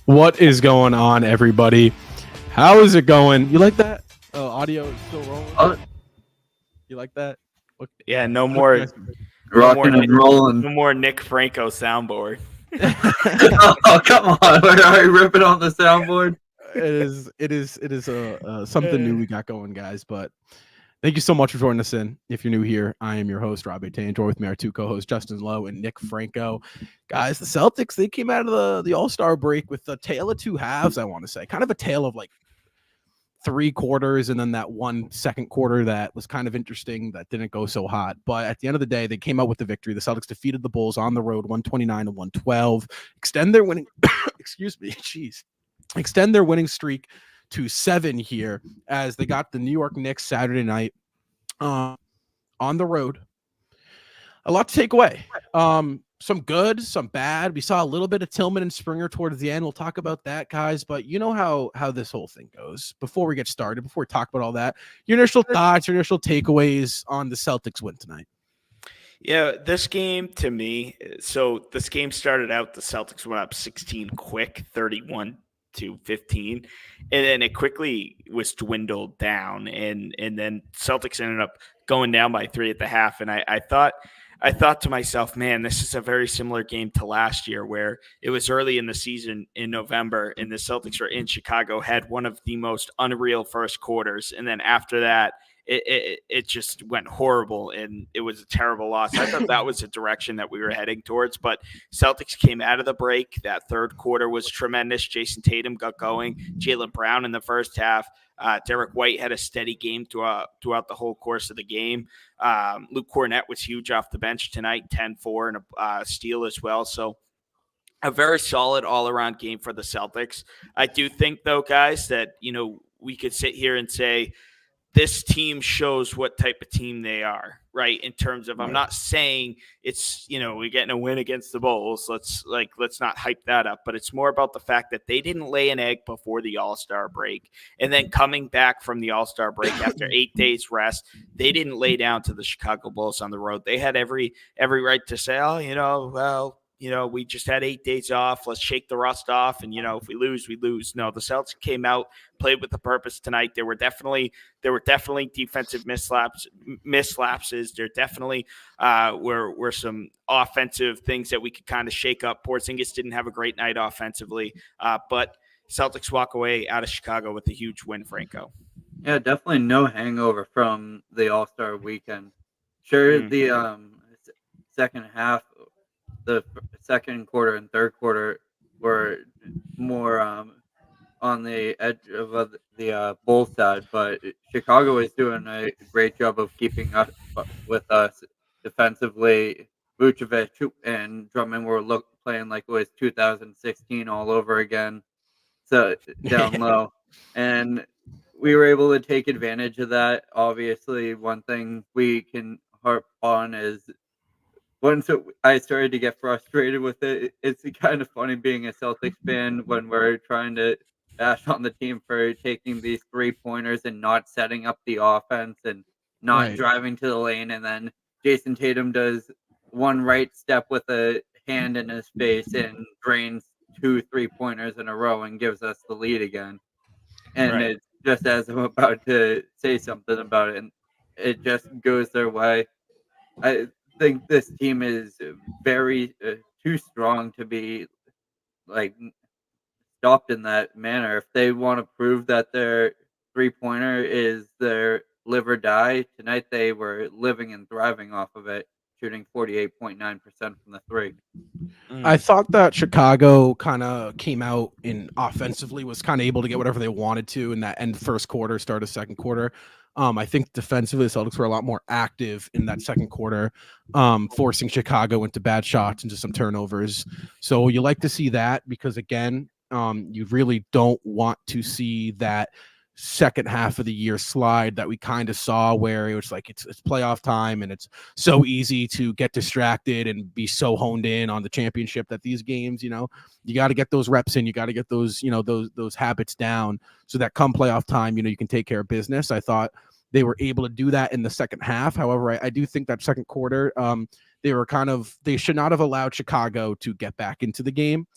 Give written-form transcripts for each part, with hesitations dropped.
What is going on, everybody? How is it going? You like that? Audio is still rolling. You like that? What, Yeah, no more rocking and rolling. No more Nick Franco soundboard. Oh, come on! Are you ripping on the soundboard? It is something new we got going, guys. But thank you so much for joining us in. If you're new here, I am your host, Rob Tay, and join with me our two co-hosts, Justin Lowe and Nick Franco. Guys, the Celtics, they came out of the All-Star break with a tale of two halves, I want to say. Kind of a tale of like 3 quarters and then that one second quarter that was kind of interesting that didn't go so hot. But at the end of the day, they came out with the victory. The Celtics defeated the Bulls on the road 129-112, extend their winning extend their winning streak to 7 here as they got the New York Knicks Saturday night on the road. A lot to take away. Some good, some bad. We saw a little bit of Tillman and Springer towards the end. We'll talk about that, guys. But you know how this whole thing goes. Before we get started, before we talk about all that, your initial thoughts, your initial takeaways on the Celtics win tonight. Yeah, this game to me, so this game started out, the Celtics went up 16 quick, 31-15, and then it quickly was dwindled down, and then Celtics ended up going down by 3 at the half, and I thought to myself, man, this is a very similar game to last year where it was early in the season in November and the Celtics were in Chicago, had one of the most unreal first quarters. And then after that, it just went horrible and it was a terrible loss. I thought that was the direction that we were heading towards, but Celtics came out of the break. That third quarter was tremendous. Jason Tatum got going. Jaylen Brown in the first half. Derek White had a steady game throughout the whole course of the game. Luke Cornett was huge off the bench tonight, 10-4 and a steal as well. So a very solid all-around game for the Celtics. I do think, though, guys, that, we could sit here and say this team shows what type of team they are, right? In terms of, I'm not saying it's, we're getting a win against the Bulls. Let's not hype that up. But it's more about the fact that they didn't lay an egg before the All-Star break. And then coming back from the All-Star break after 8 days rest, they didn't lay down to the Chicago Bulls on the road. They had every right to say, we just had 8 days off. Let's shake the rust off. And, if we lose, we lose. No, the Celtics came out, played with a purpose tonight. There were definitely defensive mislapses. There definitely were some offensive things that we could kind of shake up. Porzingis didn't have a great night offensively, but Celtics walk away out of Chicago with a huge win, Franco. Yeah, definitely no hangover from the All-Star weekend. Sure, the second half, the second quarter and third quarter were more on the edge of the Bull side, but Chicago is doing a great job of keeping up with us defensively. Vucevic and Drummond were playing like it was 2016 all over again, so down low, and we were able to take advantage of that. Obviously, one thing we can harp on is once I started to get frustrated with it. It's kind of funny being a Celtics fan when we're trying to bash on the team for taking these 3-pointers and not setting up the offense and not driving to the lane. And then Jason Tatum does one right step with a hand in his face and drains 2 3-pointers in a row and gives us the lead again. And it's just as I'm about to say something about it, and it just goes their way. I think this team is very too strong to be stopped in that manner. If they want to prove that their 3-pointer is their live or die, tonight they were living and thriving off of it, shooting 48.9% from the 3. I thought that Chicago kind of came out in offensively, was kind of able to get whatever they wanted to in that end first quarter, start of second quarter. I think defensively, the Celtics were a lot more active in that second quarter, forcing Chicago into bad shots, into some turnovers. So you like to see that because, again, you really don't want to see that second half of the year slide that we kind of saw where it was like it's playoff time and it's so easy to get distracted and be so honed in on the championship that these games, you got to get those reps in, you got to get those, those habits down so that come playoff time, you can take care of business. I thought they were able to do that in the second half. However, I do think that second quarter, they should not have allowed Chicago to get back into the game.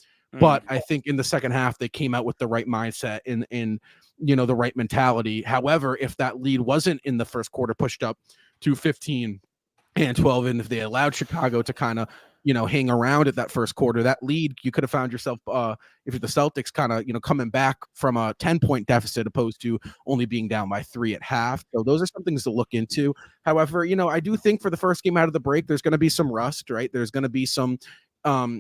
But I think in the second half, they came out with the right mindset in the right mentality. However, if that lead wasn't in the first quarter pushed up to 15 and 12, and if they allowed Chicago to kind of hang around at that first quarter, that lead, you could have found yourself if the Celtics kind of coming back from a 10-point deficit opposed to only being down by 3 at half. So those are some things to look into. However, I do think for the first game out of the break, there's going to be some rust, right? There's going to be some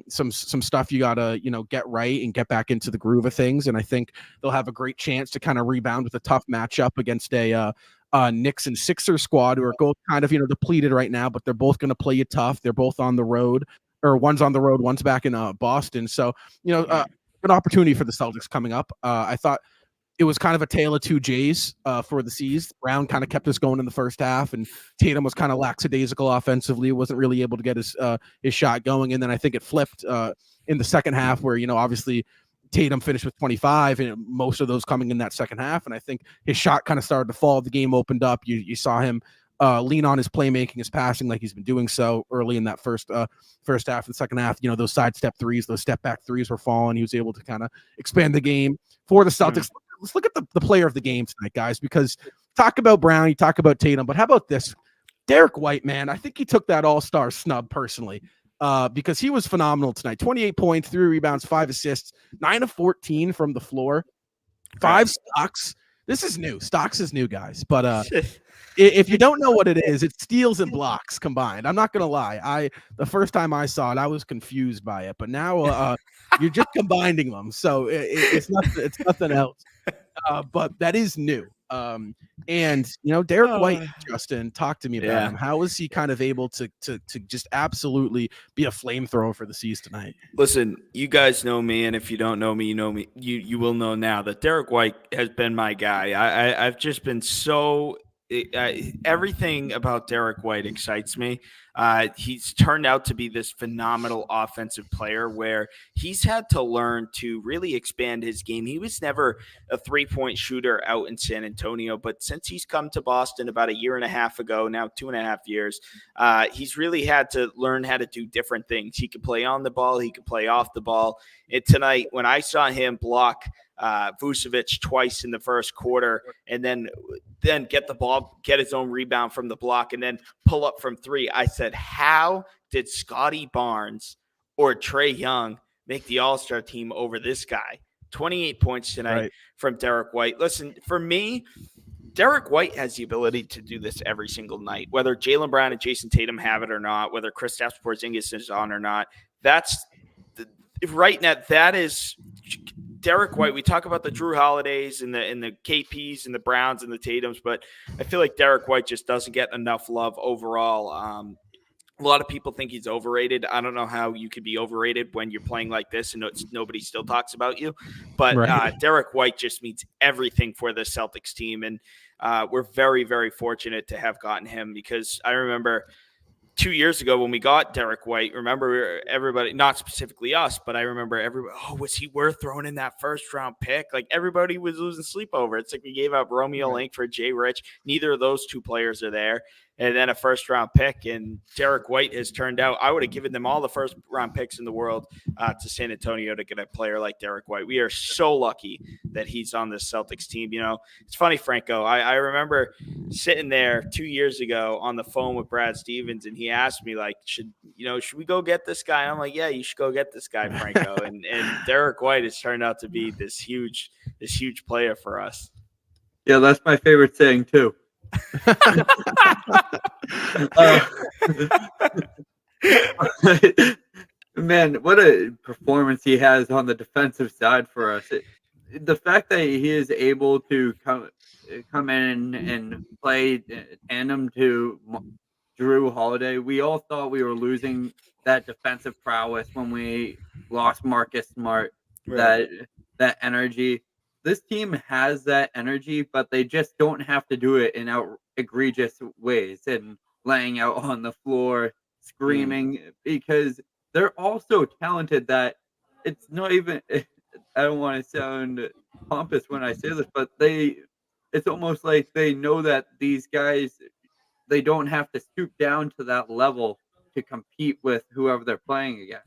stuff you gotta get right and get back into the groove of things, and I think they'll have a great chance to kind of rebound with a tough matchup against a Knicks and Sixers squad who are both kind of depleted right now, but they're both going to play you tough. They're both on the road, or one's on the road, one's back in Boston. So an opportunity for the Celtics coming up. I thought it was kind of a tale of two J's for the C's. Brown kind of kept us going in the first half, and Tatum was kind of lackadaisical offensively, wasn't really able to get his shot going. And then I think it flipped in the second half where, obviously Tatum finished with 25 and most of those coming in that second half. And I think his shot kind of started to fall. The game opened up. You saw him lean on his playmaking, his passing, like he's been doing so early in that first half and second half. Those sidestep threes, those step back threes were falling. He was able to kind of expand the game for the Celtics. Let's look at the player of the game tonight, guys, because talk about Brown, you talk about Tatum, but how about this? Derek White, man, I think he took that all-star snub personally because he was phenomenal tonight. 28 points, 3 rebounds, 5 assists, 9 of 14 from the floor, 5 stocks. This is new. Stocks is new, guys. But if you don't know what it is, it's steals and blocks combined. I'm not going to lie. The first time I saw it, I was confused by it. But now you're just combining them. So it's nothing else. But that is new. And Derek White, Justin, talk to me about him. How was he kind of able to just absolutely be a flamethrower for the C's tonight? Listen, you guys know me, and if you don't know me, you know me. You will know now that Derek White has been my guy. I've just been so. Everything about Derek White excites me. He's turned out to be this phenomenal offensive player where he's had to learn to really expand his game. He was never a three-point shooter out in San Antonio, but since he's come to Boston about a year and a half ago, now 2.5 years, he's really had to learn how to do different things. He could play on the ball. He could play off the ball. And tonight, when I saw him block Vucevic twice in the first quarter and then get the ball, get his own rebound from the block, and then pull up from 3, I said, how did Scotty Barnes or Trae Young make the All-Star team over this guy? 28 points tonight from Derek White. Listen, for me, Derek White has the ability to do this every single night, whether Jaylen Brown and Jason Tatum have it or not, whether Kristaps Porzingis is on or not. Right now, that is Derek White. We talk about the Drew Holidays and the KPs and the Browns and the Tatums, but I feel like Derek White just doesn't get enough love overall. A lot of people think he's overrated. I don't know how you could be overrated when you're playing like this and nobody still talks about you. But Derek White just means everything for the Celtics team, and we're very, very fortunate to have gotten him because I remember 2 years ago when we got Derek White, remember everybody, not specifically us, but I remember everybody, was he worth throwing in that first round pick? Like everybody was losing sleep over it. It's like we gave up Romeo Link for Jay Rich. Neither of those two players are there. And then a first round pick, and Derek White has turned out. I would have given them all the first round picks in the world to San Antonio to get a player like Derek White. We are so lucky that he's on this Celtics team. It's funny, Franco. I remember sitting there 2 years ago on the phone with Brad Stevens, and he asked me like, should we go get this guy? I'm like, yeah, you should go get this guy, Franco. and Derek White has turned out to be this huge player for us. Yeah, that's my favorite saying too. Man, what a performance he has on the defensive side for us. The fact that he is able to come in and play tandem to Drew Holiday, we all thought we were losing that defensive prowess when we lost Marcus Smart, that energy. This team has that energy, but they just don't have to do it in egregious ways and laying out on the floor, screaming, because they're all so talented that it's not even, I don't want to sound pompous when I say this, but it's almost like they know that these guys, they don't have to stoop down to that level to compete with whoever they're playing against.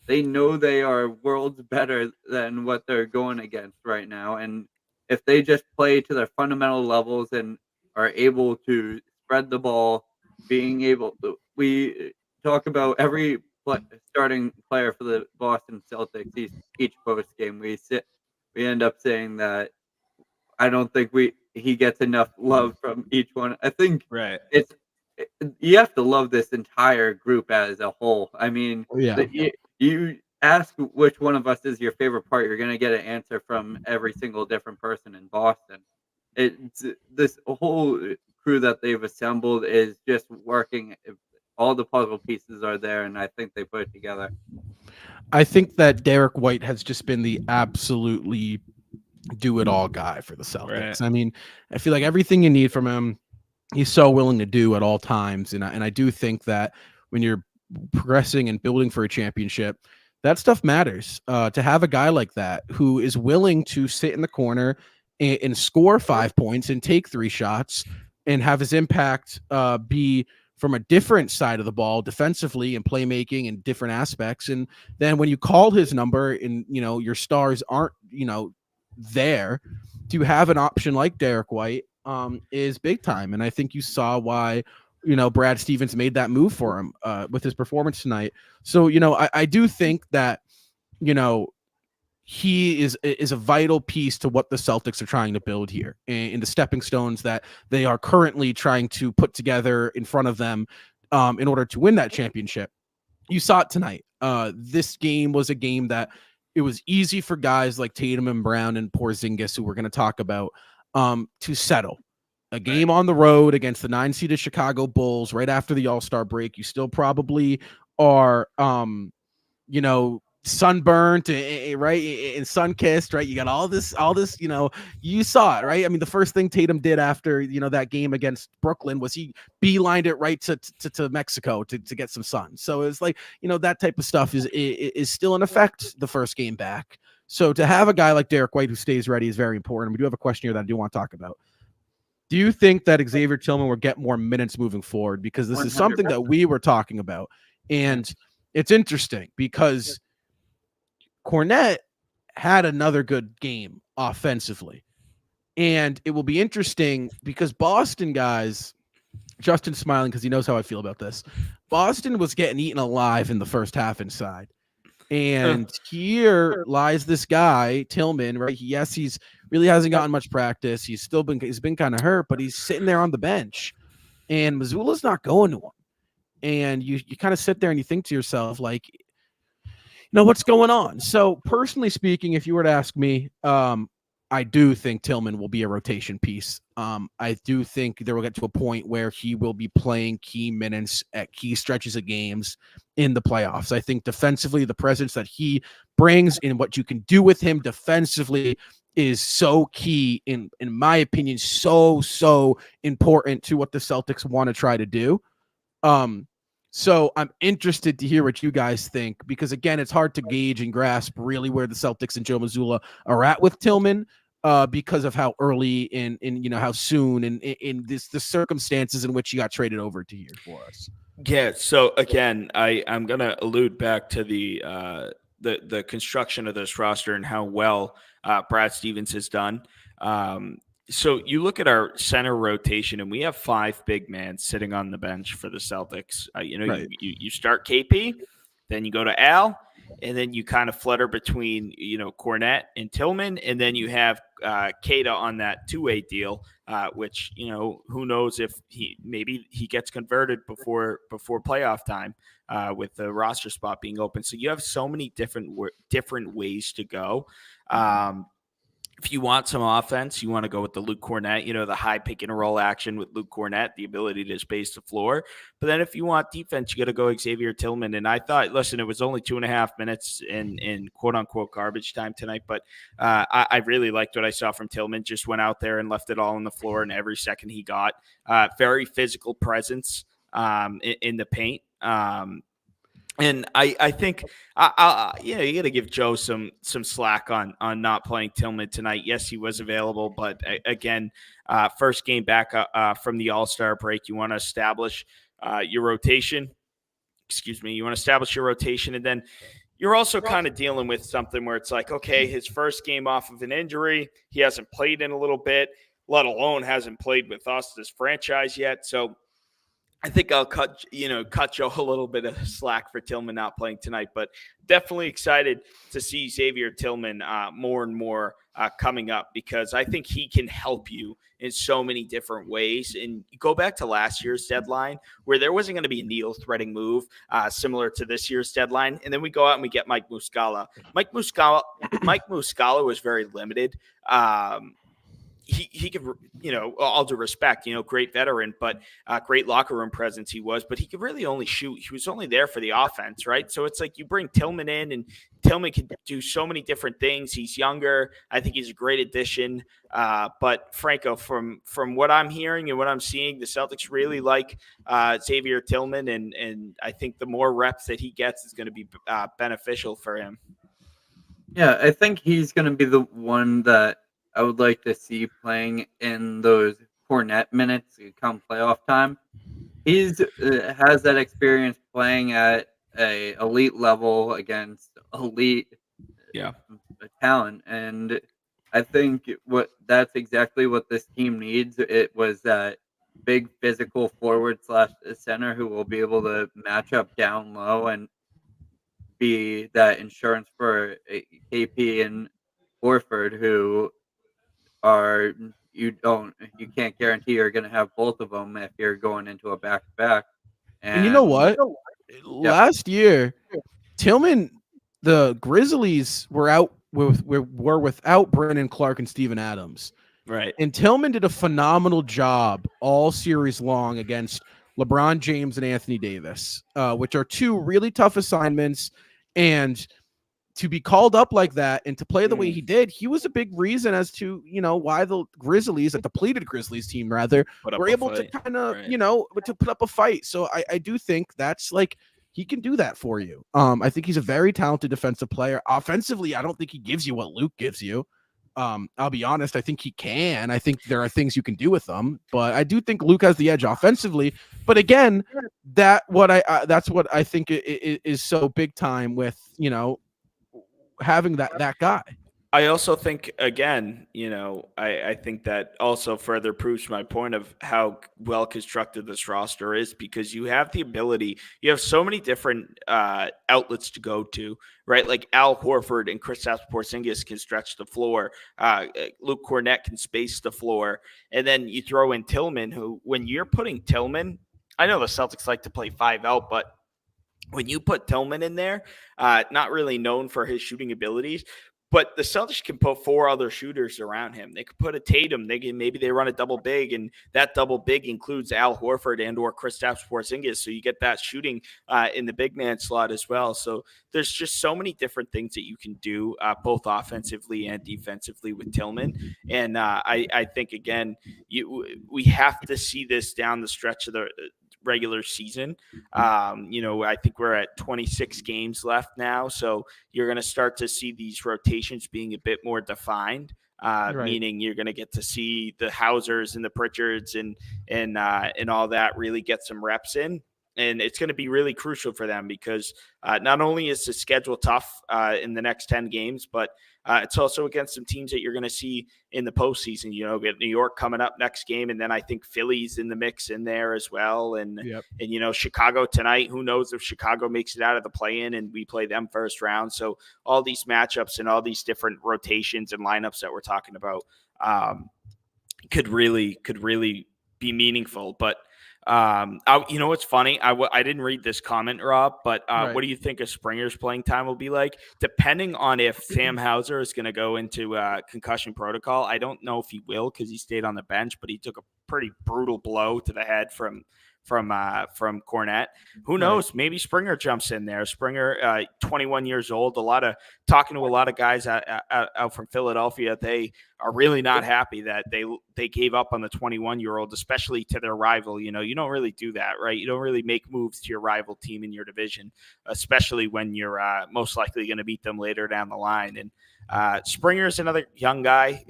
they know they are worlds better than what they're going against right now. And if they just play to their fundamental levels and are able to spread the ball, being able to, we talk about every starting player for the Boston Celtics each post game. We end up saying that I don't think he gets enough love from each one. I think Right. it's you have to love this entire group as a whole. I mean, Yeah. you ask which one of us is your favorite part, you're gonna get an answer from every single different person in Boston. It's this whole crew that they've assembled is just working. All the puzzle pieces are there, and I think they put it together. I think that Derek White has just been the absolutely do it all guy for the Celtics. Right. I mean, I feel like everything you need from him, he's so willing to do at all times. And I do think that when you're progressing and building for a championship, that stuff matters. To have a guy like that who is willing to sit in the corner and score 5 points and take 3 shots and have his impact be from a different side of the ball defensively and playmaking and different aspects. And then when you call his number and, your stars aren't, there, to have an option like Derek White is big time. And I think you saw why, Brad Stevens made that move for him with his performance tonight. So, I do think that, he is a vital piece to what the Celtics are trying to build here and the stepping stones that they are currently trying to put together in front of them in order to win that championship. You saw it tonight. This game was a game that it was easy for guys like Tatum and Brown and Porzingis, who we're going to talk about, to settle. A game on the road against the 9-seeded Chicago Bulls right after the All-Star break. You still probably are, sunburnt, right, and sun-kissed, right? You got all this, you saw it, right? I mean, the first thing Tatum did after, that game against Brooklyn was he beelined it right to Mexico to get some sun. So it's like, that type of stuff is still in effect the first game back. So to have a guy like Derek White who stays ready is very important. We do have a question here that I do want to talk about. Do you think that Xavier Tillman will get more minutes moving forward? Because this is something that we were talking about. And it's interesting because Kornet had another good game offensively. And it will be interesting because Boston, guys, Justin's smiling because he knows how I feel about this. Boston was getting eaten alive in the first half inside. And here lies this guy, Tillman, right? Yes, he's really hasn't gotten much practice. He's been kind of hurt, but he's sitting there on the bench. And Missoula's not going to him. And you kind of sit there and you think to yourself, like, what's going on? So personally speaking, if you were to ask me, I do think Tillman will be a rotation piece. I do think there will get to a point where he will be playing key minutes at key stretches of games in the playoffs. I think defensively, the presence that he brings and what you can do with him defensively is so key, in my opinion, so important to what the Celtics want to try to do. So I'm interested to hear what you guys think, because again, it's hard to gauge and grasp really where the Celtics and Joe Mazzulla are at with Tillman because of how early and how soon and in the circumstances in which he got traded over to here for us. Yeah. So again, I'm gonna allude back to the construction of this roster and how well Brad Stevens has done. So you look at our center rotation, and we have 5 big men sitting on the bench for the Celtics. Right. You start KP, then you go to Al, and then you kind of flutter between Kornet and Tillman, and then you have Keita on that 2-way deal, which who knows if maybe he gets converted before playoff time with the roster spot being open. So you have so many different ways to go. If you want some offense, you want to go with the Luke Kornet, the high pick and roll action with Luke Kornet, the ability to space the floor. But then if you want defense, you got to go Xavier Tillman. And I thought, listen, it was only 2.5 minutes in quote unquote garbage time tonight. But I really liked what I saw from Tillman. Just went out there and left it all on the floor. And every second he got, very physical presence in the paint. And I think, you got to give Joe some slack on not playing Tillman tonight. Yes, he was available, but again, first game back from the All-Star break, you want to establish your rotation. You want to establish your rotation, and then you're also kind of dealing with something where it's like, okay, his first game off of an injury, he hasn't played in a little bit, let alone hasn't played with us, this franchise yet. So I think I'll cut Joe a little bit of slack for Tillman not playing tonight, but definitely excited to see Xavier Tillman more and more coming up, because I think he can help you in so many different ways. And go back to last year's deadline where there wasn't going to be a needle threading move similar to this year's deadline. And then we go out and we get Mike Muscala. Mike Muscala was very limited. He could, all due respect, great veteran, but great locker room presence he was, but he could really only shoot. He was only there for the offense, right? So it's like you bring Tillman in, and Tillman can do so many different things. He's younger. I think he's a great addition. But Franco, from what I'm hearing and what I'm seeing, the Celtics really like Xavier Tillman, and I think the more reps that he gets is going to be beneficial for him. Yeah, I think he's going to be the one that I would like to see playing in those Cornet minutes come playoff time. He's has that experience playing at a elite level against elite talent, and I think that's exactly what this team needs. It was that big physical forward / center who will be able to match up down low and be that insurance for KP and Horford, who are you can't guarantee you're going to have both of them if you're going into a back-to-back. And you know what? Last year, Tillman, the Grizzlies were out were without Brennan Clark and Steven Adams. Right. And Tillman did a phenomenal job all series long against LeBron James and Anthony Davis, which are two really tough assignments. And to be called up like that and to play the way he did, he was a big reason as to, why the Grizzlies, a depleted Grizzlies team rather, were able to kind of, to put up a fight. So I do think that's like, he can do that for you. I think he's a very talented defensive player. Offensively, I don't think he gives you what Luke gives you. I'll be honest. I think he can. I think there are things you can do with them, but I do think Luke has the edge offensively. But again, that's what I think is so big time with, having that guy. I also think, again, I think that also further proves my point of how well constructed this roster is, because you have the ability, you have so many different outlets to go to, right? Like Al Horford and Kristaps Porzingis can stretch the floor. Luke Cornet can space the floor. And then you throw in Tillman, who, when you're putting Tillman, I know the Celtics like to play 5 out, but when you put Tillman in there, not really known for his shooting abilities, but the Celtics can put 4 other shooters around him. They could put a Tatum. Maybe they run a double big, and that double big includes Al Horford and or Kristaps Porzingis. So you get that shooting in the big man slot as well. So there's just so many different things that you can do, both offensively and defensively with Tillman. And I think, again, we have to see this down the stretch of the regular season. I think we're at 26 games left now, so you're going to start to see these rotations being a bit more defined. Meaning you're going to get to see the Hausers and the Pritchards and all that really get some reps in. And it's going to be really crucial for them, because not only is the schedule tough in the next 10 games, but it's also against some teams that you're going to see in the postseason. Get New York coming up next game, and then I think Philly's in the mix in there as well. And Chicago tonight. Who knows if Chicago makes it out of the play-in and we play them first round? So all these matchups and all these different rotations and lineups that we're talking about could really be meaningful. But what's funny? I didn't read this comment, Rob, but what do you think of Springer's playing time will be like? Depending on if Sam Hauser is going to go into concussion protocol, I don't know if he will, because he stayed on the bench, but he took a pretty brutal blow to the head from Cornet. Who knows? Maybe Springer jumps in there. Springer, 21 years old. Talking to a lot of guys out from Philadelphia. They are really not happy that they gave up on the 21-year-old, especially to their rival. You don't really do that, right? You don't really make moves to your rival team in your division, especially when you're most likely going to beat them later down the line. And Springer is another young guy,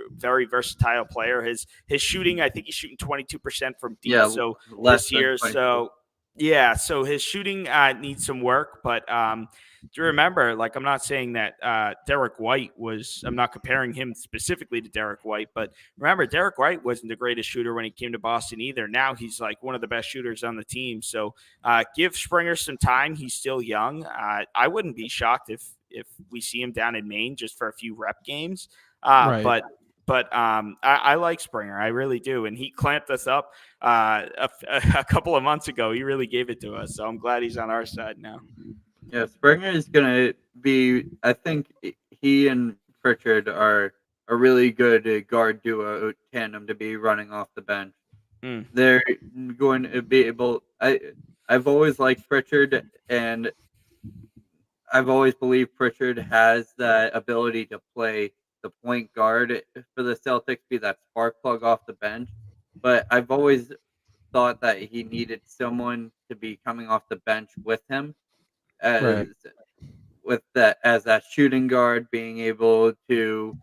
very versatile player. His shooting, I think he's shooting 22% from deep. So this year, 22. So Yeah, so his shooting needs some work, but do remember, like, I'm not saying that Derek White was. I'm not comparing him specifically to Derek White, but remember, Derek White wasn't the greatest shooter when he came to Boston either. Now he's like one of the best shooters on the team. So give Springer some time. He's still young. I wouldn't be shocked if we see him down in Maine just for a few rep games. Right. But I like Springer. I really do. And he clamped us up a couple of months ago. He really gave it to us. So I'm glad he's on our side now. Yeah, Springer is going to be. I think he and Pritchard are a really good guard duo tandem to be running off the bench. They're going to be able. I've always liked Pritchard, and I've always believed Pritchard has that ability to play the point guard for the Celtics, be that spark plug off the bench. But I've always thought that he needed someone to be coming off the bench with him, Right. as with that as that shooting guard, being able to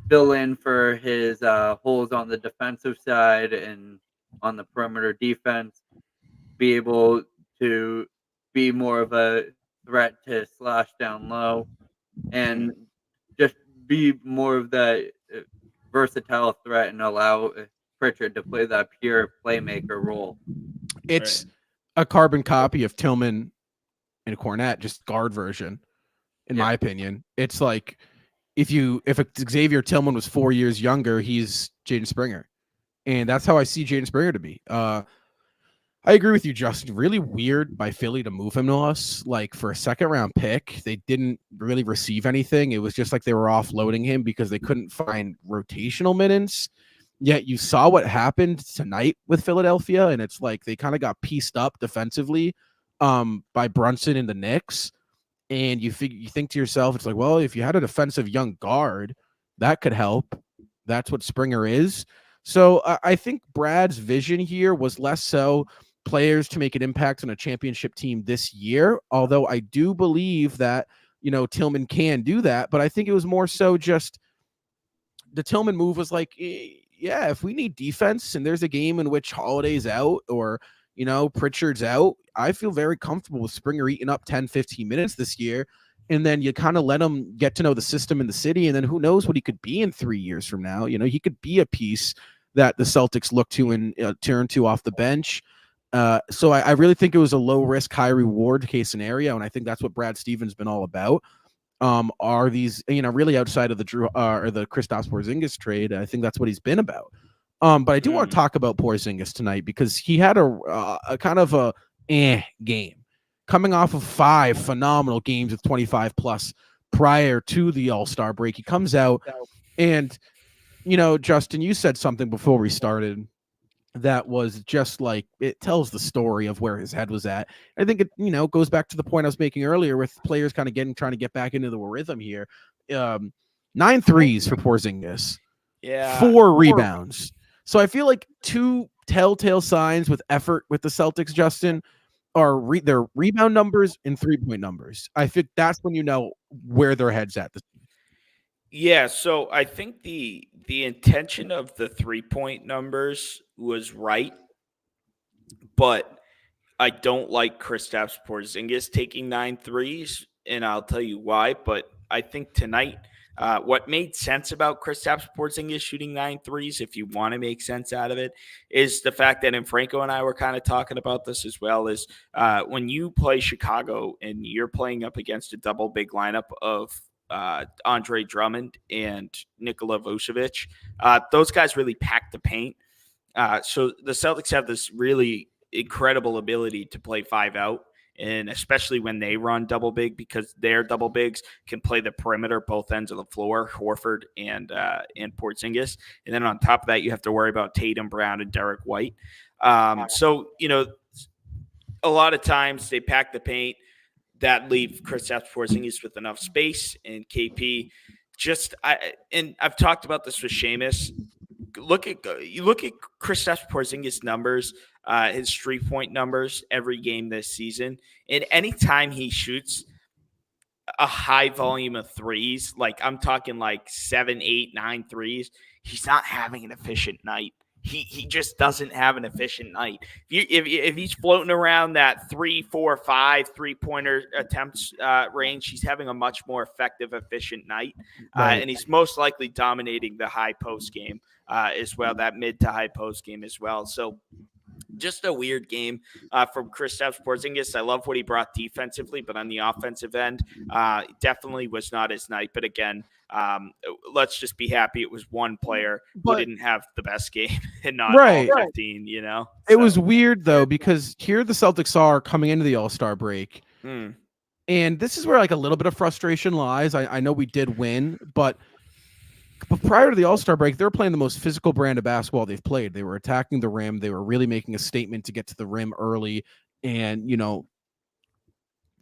fill in for his holes on the defensive side and on the perimeter defense, be able to be more of a threat to slash down low, and just be more of that versatile threat and allow Pritchard to play that pure playmaker role. It's a carbon copy of Tillman and Cornette, just guard version, in my opinion. It's like if Xavier Tillman was 4 years younger, he's Jaden Springer. And that's how I see Jaden Springer to be. I agree with you, Justin. Really weird by Philly to move him to us. Like for a second round pick, they didn't really receive anything. It was just like they were offloading him because they couldn't find rotational minutes. Yet you saw what happened tonight with Philadelphia, and it's like they kind of got pieced up defensively by Brunson and the Knicks. And you think to yourself, it's like, well, if you had a defensive young guard, that could help. That's what Springer is. So I think Brad's vision here was less so players to make an impact on a championship team this year, although I do believe that, Tillman can do that. But I think it was more so just the Tillman move was like, yeah, if we need defense and there's a game in which Holiday's out or, Pritchard's out, I feel very comfortable with Springer eating up 10, 15 minutes this year. And then you kind of let him get to know the system in the city. And then who knows what he could be in 3 years from now. He could be a piece that the Celtics look to and turn to off the bench. So I really think it was a low risk, high reward case scenario. And I think that's what Brad Stevens been all about. Are these, really outside of the Drew or the Kristaps Porzingis trade. I think that's what he's been about. But I do want to talk about Porzingis tonight because he had a kind of a game coming off of 5 phenomenal games with 25 plus prior to the All-Star break. He comes out and, Justin, you said something before we started that was just like, it tells the story of where his head was at. I think it, goes back to the point I was making earlier with players kind of trying to get back into the rhythm here. 9 threes for Porzingis. Yeah. 4 rebounds. So I feel like 2 telltale signs with effort with the Celtics, Justin, are their rebound numbers and 3-point numbers. I think that's when you know where their head's at. Yeah, so I think the intention of the 3-point numbers was right, but I don't like Kristaps Porzingis taking 9 threes, and I'll tell you why. But I think tonight, what made sense about Kristaps Porzingis shooting 9 threes, if you want to make sense out of it, is the fact that, and Franco and I were kind of talking about this as well, is when you play Chicago and you're playing up against a double big lineup of Andre Drummond and Nikola Vucevic, those guys really pack the paint. So the Celtics have this really incredible ability to play 5 out, and especially when they run double big, because their double bigs can play the perimeter, both ends of the floor, Horford and Porzingis. And then on top of that, you have to worry about Tatum, Brown, and Derek White. So, a lot of times they pack the paint. That leave Kristaps Porzingis with enough space, and KP and I've talked about this with Seamus. Look at Kristaps Porzingis' numbers, his 3-point numbers every game this season, and anytime he shoots a high volume of threes, like I'm talking like 7, 8, 9 threes, he's not having an efficient night. he just doesn't have an efficient night. If he's floating around that 3, 4, 5 3-pointer attempts range, he's having a much more effective, efficient night, and he's most likely dominating the high post game as well, that mid to high post game as well. So just a weird game from Kristaps Porzingis. I love what he brought defensively, but on the offensive end, definitely was not his night. But again, let's just be happy it was one player who didn't have the best game and not all 15, you know? It was weird, though, because here the Celtics are coming into the All-Star break. And this is where like a little bit of frustration lies. I know we did win, but prior to the All-Star break, they were playing the most physical brand of basketball they've played. They were attacking the rim. They were really making a statement to get to the rim early. And, you know,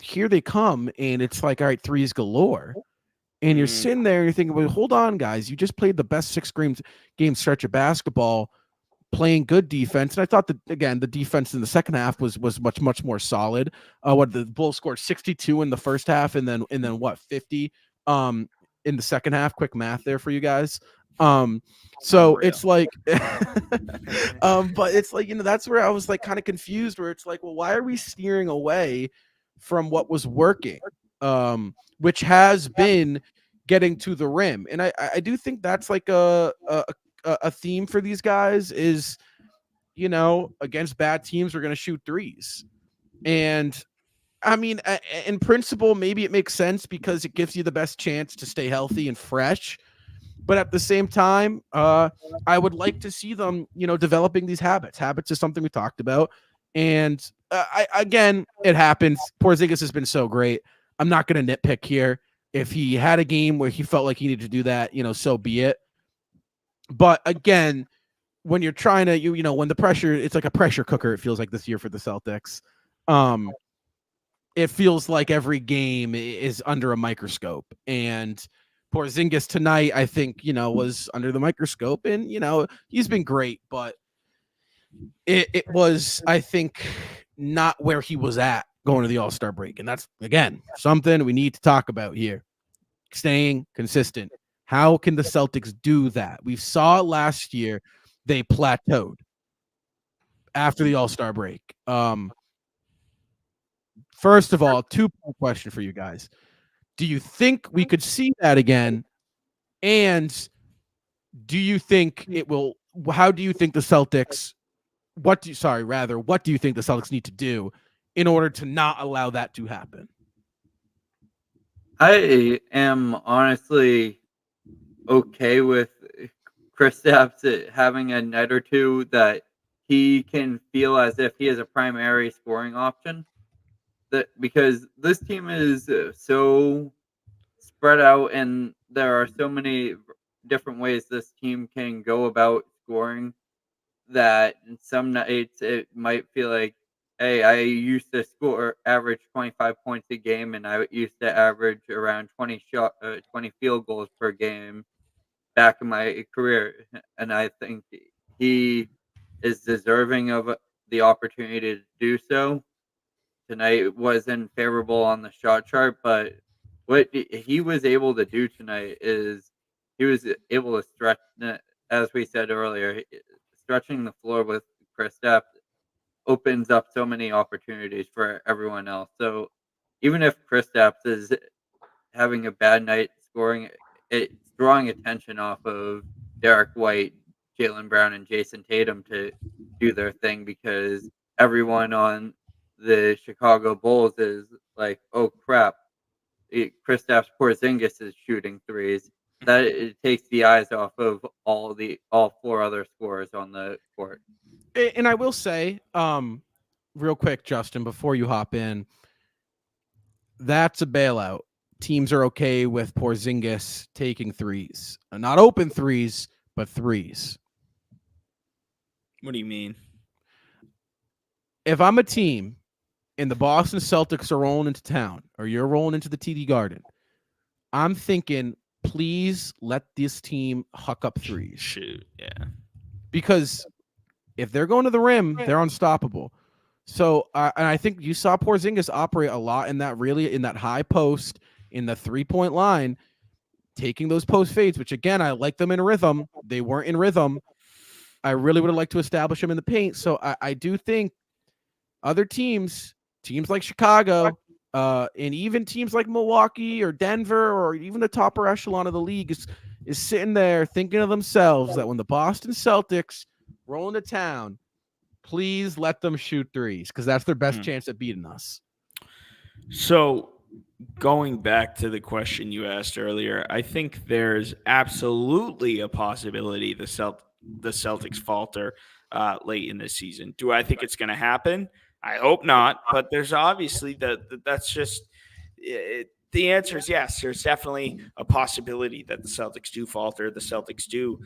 here they come, and it's like, all right, threes galore. And you're sitting there and you're thinking, well, hold on, guys. You just played the best 6-game stretch of basketball, playing good defense. And I thought that, again, the defense in the second half was much more solid. What the Bulls scored 62 in the first half, and then what, 50 in the second half. Quick math there for you guys. So it's like but it's like, you know, that's where I was like kind of confused, where it's like, well, why are we steering away from what was working, which has been getting to the rim? And I do think that's like a theme for these guys is, you know, against bad teams, we're going to shoot threes. And I mean, in principle, maybe it makes sense because it gives you the best chance to stay healthy and fresh. But at the same time, I would like to see them, you know, developing these habits. Habits is something we talked about. And again, it happens. Porzingis has been so great. I'm not going to nitpick here. If he had a game where he felt like he needed to do that, you know, so be it. But again, when you're trying to, you know, when the pressure, it's like a pressure cooker, it feels like this year for the Celtics. It feels like every game is under a microscope. And Porzingis tonight, I think, you know, was under the microscope. And, you know, he's been great, but it was, I think, not where he was at going to the All-Star break. And that's, again, something we need to talk about here. Staying consistent. How can the Celtics do that? We saw it last year. They plateaued after the All-Star break. First of all, two-part question for you guys. Do you think we could see that again? And do you think it will? How do you think the Celtics? What do you think the Celtics need to do in order to not allow that to happen? I am honestly okay with Kristaps having a night or two that he can feel as if he is a primary scoring option. Because this team is so spread out, and there are so many different ways this team can go about scoring that some nights it might feel like, hey, I used to average 25 points a game, and I used to average around 20 field goals per game back in my career, and I think he is deserving of the opportunity to do so. Tonight wasn't favorable on the shot chart, but what he was able to do tonight is he was able to stretch, as we said earlier, stretching the floor with Kristaps opens up so many opportunities for everyone else. So even if Kristaps is having a bad night scoring, it's drawing attention off of Derek White, Jaylen Brown, and Jason Tatum to do their thing, because everyone on the Chicago Bulls is like, oh crap, Kristaps Porzingis is shooting threes. That it takes the eyes off of all four other scorers on the court. And I will say, real quick, Justin, before you hop in, that's a bailout. Teams are okay with Porzingis taking threes, not open threes, but threes. What do you mean? If I'm a team and the Boston Celtics are rolling into town, or you're rolling into the TD Garden, I'm thinking, please let this team huck up threes. Shoot, yeah. Because if they're going to the rim, they're unstoppable. So, and I think you saw Porzingis operate a lot in that high post, in the 3-point line, taking those post fades, which again, I like them in rhythm. They weren't in rhythm. I really would have liked to establish him in the paint. So I do think other teams like Chicago, and even teams like Milwaukee or Denver or even the top echelon of the league is sitting there thinking to themselves that when the Boston Celtics roll into town, please let them shoot threes because that's their best chance at beating us. So going back to the question you asked earlier, I think there's absolutely a possibility the Celtics falter late in the season. Do I think it's going to happen? I hope not, but there's obviously that's just the answer is yes. There's definitely a possibility that the Celtics do falter. The Celtics do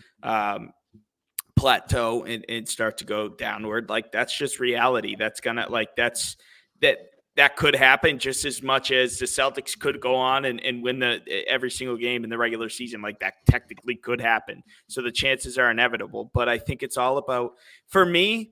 plateau and start to go downward. Like that's just reality. That's gonna that could happen just as much as the Celtics could go on and win every single game in the regular season. Like that technically could happen. So the chances are inevitable. But I think it's all about, for me,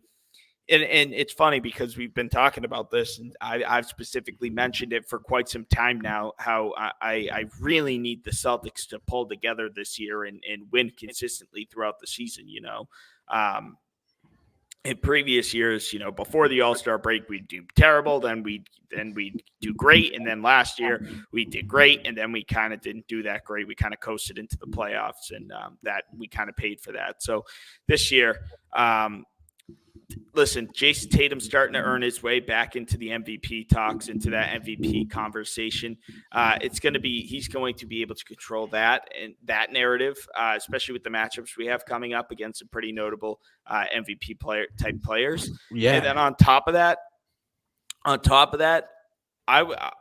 and it's funny because we've been talking about this, and I've specifically mentioned it for quite some time now, how I really need the Celtics to pull together this year and win consistently throughout the season, in previous years, before the All-Star break, we'd do terrible, then we'd do great, and then last year we did great, and then we kind of didn't do that great. We kind of coasted into the playoffs, and that we kind of paid for that. So this year, listen, Jason Tatum's starting to earn his way back into the MVP talks, into that MVP conversation. He's going to be able to control that and that narrative, especially with the matchups we have coming up against some pretty notable MVP type players. Yeah. And then on top of that,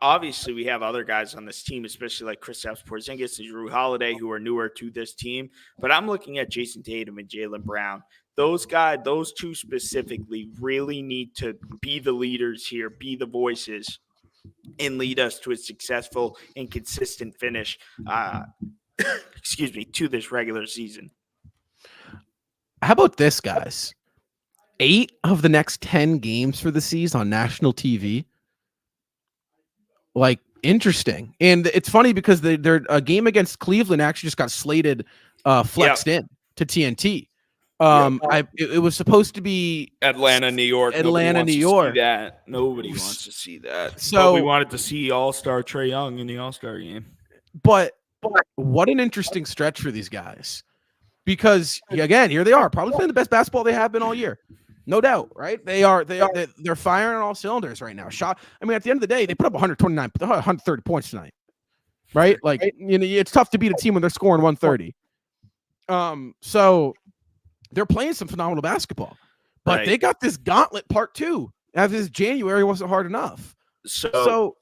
obviously we have other guys on this team, especially like Kristaps Porzingis and Jrue Holiday, who are newer to this team. But I'm looking at Jason Tatum and Jaylen Brown. Those two specifically, really need to be the leaders here, be the voices, and lead us to a successful and consistent finish, to this regular season. How about this, guys? 8 of the next 10 games for the season on national TV. Like, interesting. And it's funny because their a game against Cleveland actually just got slated, flexed in to TNT. It was supposed to be Atlanta, New York. Nobody wants to see that. So but we wanted to see All-Star Trae Young in the All-Star game. But what an interesting stretch for these guys. Because again, here they are, probably playing the best basketball they have been all year. No doubt, right? They're firing on all cylinders right now. At the end of the day, they put up 130 points tonight. Right? Like, it's tough to beat a team when they're scoring 130. So they're playing some phenomenal basketball, but they got this gauntlet part 2. As this January wasn't hard enough. So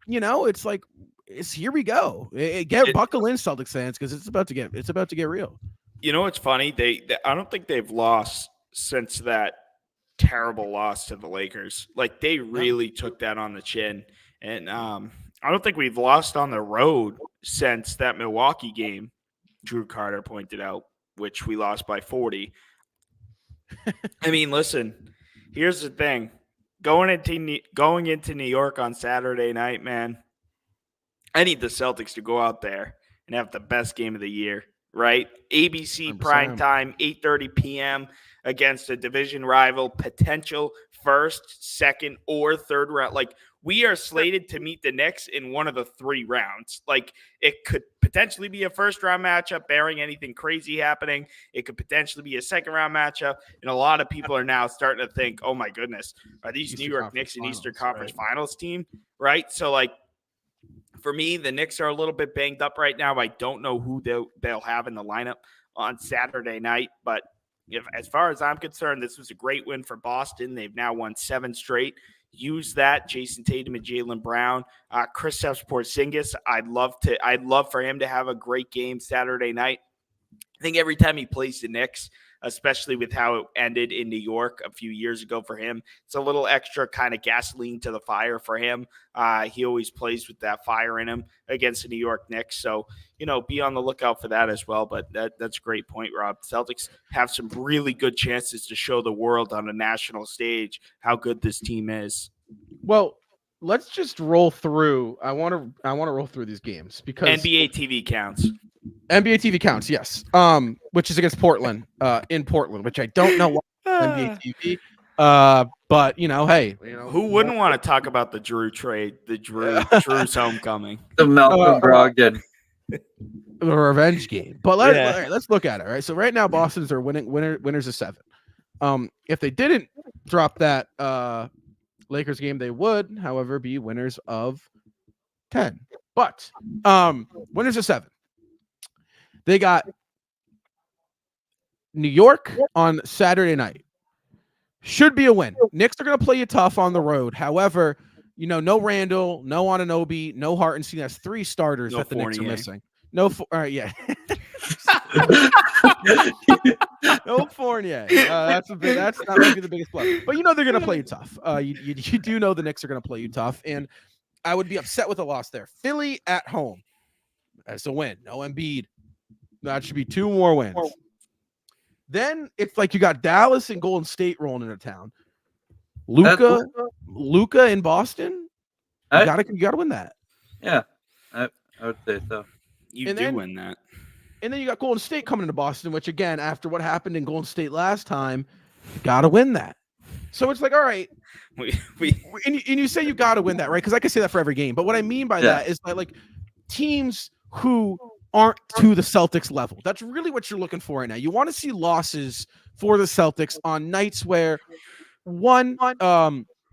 it's like, here we go. Buckle in, Celtics fans, because it's about to get real. It's funny. I don't think they've lost since that terrible loss to the Lakers. Like they really took that on the chin, and I don't think we've lost on the road since that Milwaukee game. Drew Carter pointed out, which we lost by 40. I mean, listen, here's the thing. Going into New York on Saturday night, man, I need the Celtics to go out there and have the best game of the year, right? ABC 100%. Prime time, 8:30 p.m. against a division rival, potential first, second, or third round. Like, we are slated to meet the Knicks in one of the 3 rounds. Like, it could potentially be a first-round matchup, barring anything crazy happening. It could potentially be a second-round matchup. And a lot of people are now starting to think, oh, my goodness, are these New York Knicks an Eastern Conference Finals team, right? So, like, for me, the Knicks are a little bit banged up right now. I don't know who they'll have in the lineup on Saturday night. But as far as I'm concerned, this was a great win for Boston. They've now won 7 straight. Use that, Jason Tatum and Jaylen Brown. Kristaps Porzingis, I'd love for him to have a great game Saturday night. I think every time he plays the Knicks, especially with how it ended in New York a few years ago for him, it's a little extra kind of gasoline to the fire for him. He always plays with that fire in him against the New York Knicks. So, be on the lookout for that as well. But that's a great point, Rob. Celtics have some really good chances to show the world on a national stage how good this team is. Well, let's just roll through. I want to roll through these games because NBA TV counts. NBA TV counts, yes. Which is against Portland, in Portland, which I don't know why NBA TV. But hey, who wouldn't want to talk about the Drew trade, Drew's homecoming, The Malcolm Brogdon, the revenge game. But let's look at it. Right, so right now Boston's are winners of 7. If they didn't drop that Lakers game, they would, however, be winners of 10. But winners of 7. They got New York on Saturday night. Should be a win. Knicks are going to play you tough on the road. However, no Randall, no Anunoby, no Hartenstein. That's 3 starters that the Knicks are missing. No, all right, yeah. No Fournier. That's not maybe the biggest blow. But they're going to play you tough. You do know the Knicks are going to play you tough, and I would be upset with a loss there. Philly at home. That's a win. No Embiid. That should be 2 more wins. Then it's like you got Dallas and Golden State rolling into town. Luka in Boston. You gotta win that. Yeah, I would say so. You win that. And then you got Golden State coming into Boston, which again, after what happened in Golden State last time, you gotta win that. So it's like, all right, and you say you gotta win that, right? Because I can say that for every game. But what I mean by that is that like teams who aren't to the Celtics level. That's really what you're looking for right now. You want to see losses for the Celtics on nights where one,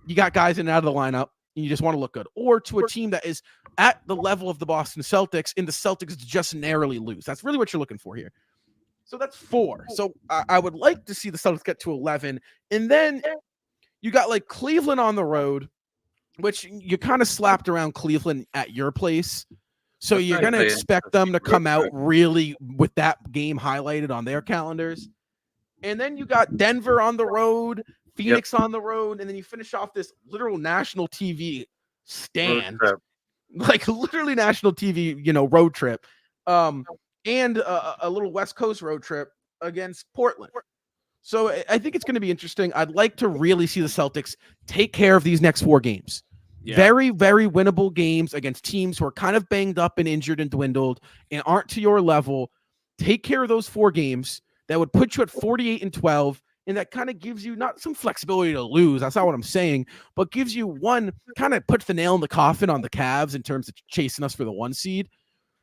you got guys in and out of the lineup and you just want to look good, or to a team that is at the level of the Boston Celtics and the Celtics just narrowly lose. That's really what you're looking for here. So that's 4. So I would like to see the Celtics get to 11. And then you got like Cleveland on the road, which you kind of slapped around Cleveland at your place. So you're going to expect them to come out really with that game highlighted on their calendars. And then you got Denver on the road, Phoenix on the road, and then you finish off this literal national TV stand. Like literally national TV, road trip. And a little West Coast road trip against Portland. So I think it's going to be interesting. I'd like to really see the Celtics take care of these next 4 games. Yeah. Very, very winnable games against teams who are kind of banged up and injured and dwindled and aren't to your level. Take care of those 4 games. That would put you at 48-12, and that kind of gives you not some flexibility to lose. That's not what I'm saying, but gives you one, kind of puts the nail in the coffin on the Cavs in terms of chasing us for the 1 seed.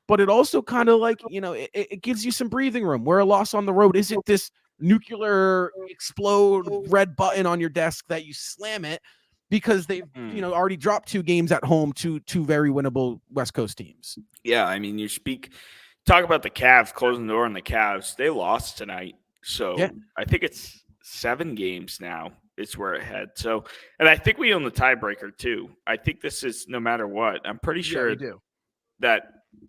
But it also kind of like, it gives you some breathing room where a loss on the road isn't this nuclear explode red button on your desk that you slam it. Because they've, already dropped 2 games at home to 2 very winnable West Coast teams. Yeah, I mean, talk about the Cavs, closing the door on the Cavs. They lost tonight. So I think it's 7 games now is where it had. So, and I think we own the tiebreaker too. I think this is no matter what. I'm pretty sure that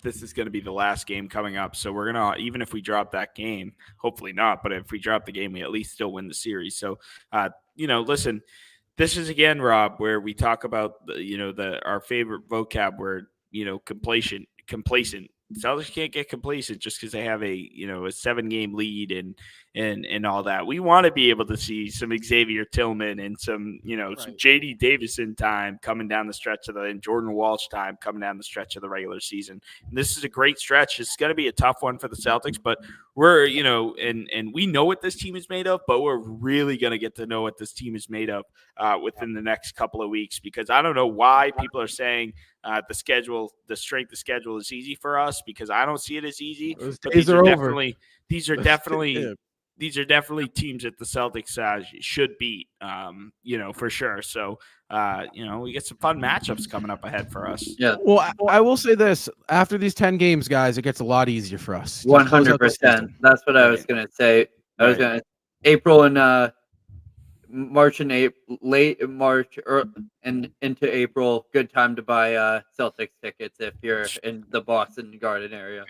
this is going to be the last game coming up. So we're going to, even if we drop that game, hopefully not, but if we drop the game, we at least still win the series. So, listen, this is again, Rob, where we talk about our favorite vocab word, complacent. Celtics can't get complacent just because they have a 7-game lead and all that. We want to be able to see some Xavier Tillman and some some JD Davison time coming down the stretch and Jordan Walsh time coming down the stretch of the regular season. And this is a great stretch. It's going to be a tough one for the Celtics, but we're and we know what this team is made of, but we're really going to get to know what this team is made of within the next couple of weeks, because I don't know why people are saying the strength of schedule is easy for us, because I don't see it as easy. But these are definitely teams that the Celtics should beat, for sure. So, we get some fun matchups coming up ahead for us. Yeah. Well, I will say this: after these 10 games, guys, it gets a lot easier for us. 100%. That's what I was going to say. I was going to April and March and April, late March and into April, good time to buy Celtics tickets if you're in the Boston Garden area.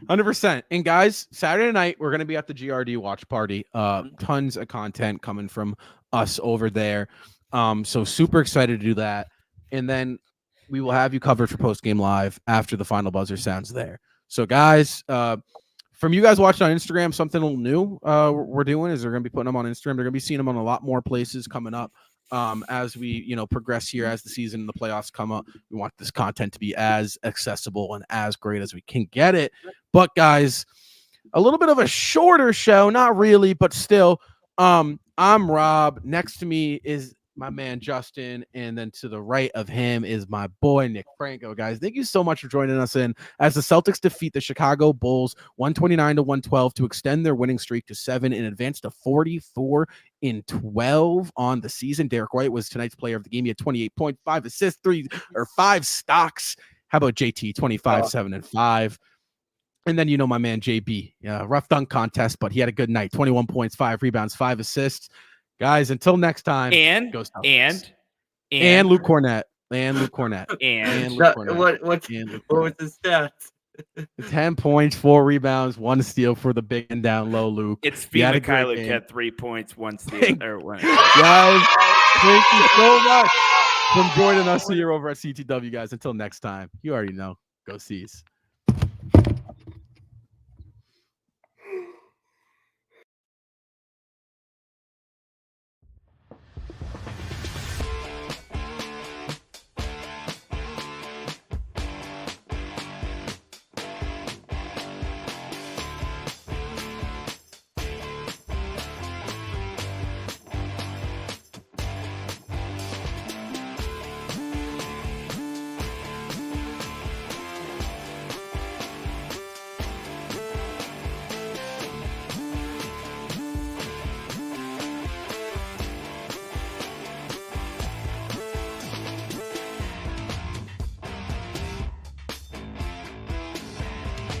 100%. And guys, Saturday night we're going to be at the GRD watch party. Tons of content coming from us over there. So super excited to do that. And then we will have you covered for post game live after the final buzzer sounds there. So guys, from you guys watching on Instagram, something new we're doing is they're going to be putting them on Instagram. They're going to be seeing them on a lot more places coming up. as we progress here, as the season and the playoffs come up. We want this content to be as accessible and as great as we can get it. But guys, a little bit of a shorter show, not really, but still. I'm Rob. Next to me is my man Justin, and then to the right of him is my boy Nick Franco. Guys, thank you so much for joining us in as the Celtics defeat the Chicago Bulls 129-112 to extend their winning streak to 7 and advance to 44-12 on the season. Derek White was tonight's player of the game. He had 28.5 assists, 5 stocks. How about JT? 25, 7 and 5. And then my man JB. Yeah, rough dunk contest, but he had a good night. 21 points, 5 rebounds, 5 assists. Guys, until next time. And Luke Cornett. And Luke Cornett. What was the stats? 10 points, 4 rebounds, 1 steal for the big and down low Luke. It's Fee Mikhailuk had 3 points, 1 steal. Guys, thank you so much for joining us here over at CTW, guys. Until next time, you already know. Go Seas.